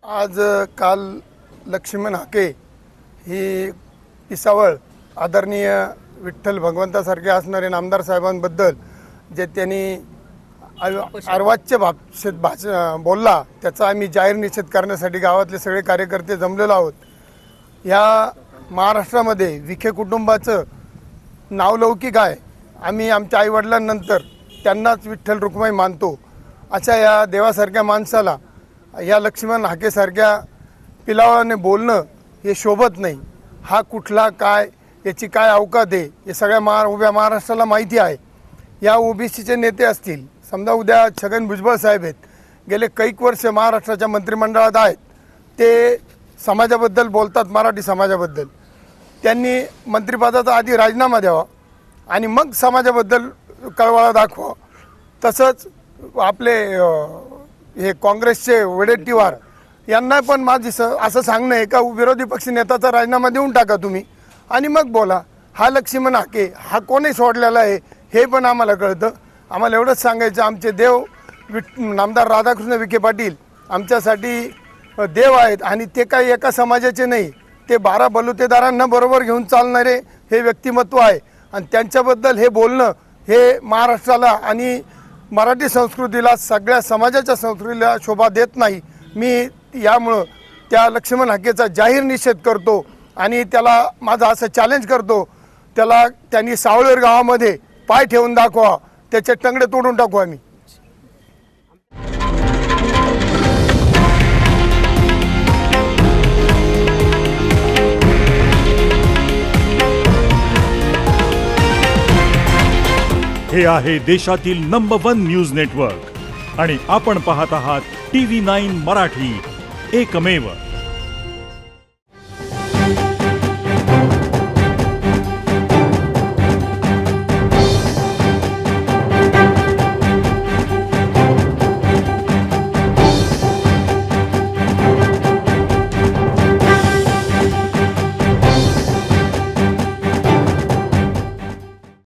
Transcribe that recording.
आज काल लक्ष्मण हाके ही पिसावळ आदरणीय विठ्ठल भगवंतासारखे असणारे नामदार साहेबांबद्दल जे त्यांनी अर्वाच्य भाषेत बोलला त्याचा आम्ही जाहीर निषेध करण्यासाठी गावातले सगळे कार्यकर्ते जमलेलो आहोत। या महाराष्ट्रामध्ये विखे कुटुंबाचं नावलौकिक आहे। आम्ही आमच्या आईवडिलांनंतर त्यांनाच विठ्ठल रुक्माई मानतो। अशा या देवासारख्या माणसाला या लक्ष्मण हाकेसारख्या पिलावाने बोलणं हे शोभत नाही। हा कुठला काय याची काय अवकात आहे हे सगळ्या उभ्या महाराष्ट्राला माहिती आहे। या ओबीसीचे नेते असतील, समजा उद्या छगन भुजबळ साहेब आहेत, गेले कैक वर्ष महाराष्ट्राच्या मंत्रिमंडळात आहेत, ते समाजाबद्दल बोलतात, मराठी समाजाबद्दल। त्यांनी मंत्रिपदाचा आधी राजीनामा द्यावा आणि मग समाजाबद्दल कळवळा दाखवा। तसंच आपले हे काँग्रेसचे वडेट्टीवार यांना पण माझी असं सांगणं आहे का विरोधी पक्ष नेत्याचा राजीनामा देऊन टाका तुम्ही आणि मग बोला। हा लक्ष्मण हाके हा कोणी सोडलेला आहे हे पण आम्हाला कळतं। आम्हाला एवढंच सांगायचं, आमचे देव नामदार राधाकृष्ण विखे पाटील आमच्यासाठी देव आहेत आणि ते काही एका समाजाचे नाही, ते 12 बलुतेदारांना बरोबर घेऊन चालणारे हे व्यक्तिमत्व आहे आणि त्यांच्याबद्दल हे बोलणं हे महाराष्ट्राला आणि मराठी संस्कृतीला, सगळ्या समाजाच्या संस्कृतीला शोभा देत नाही। मी यामुळं त्या लक्ष्मण हाकेचा जाहीर निषेध करतो आणि त्याला माझं असं चॅलेंज करतो, त्याला त्यांनी सावळेर गावामध्ये पाय ठेवून दाखवा, त्याचे टंगडे तोडून टाकू आम्ही। हे आहे देशातील नंबर 1 न्यूज नेटवर्क आणि आपण पाहत आहात TV9 मराठी, एकमेव।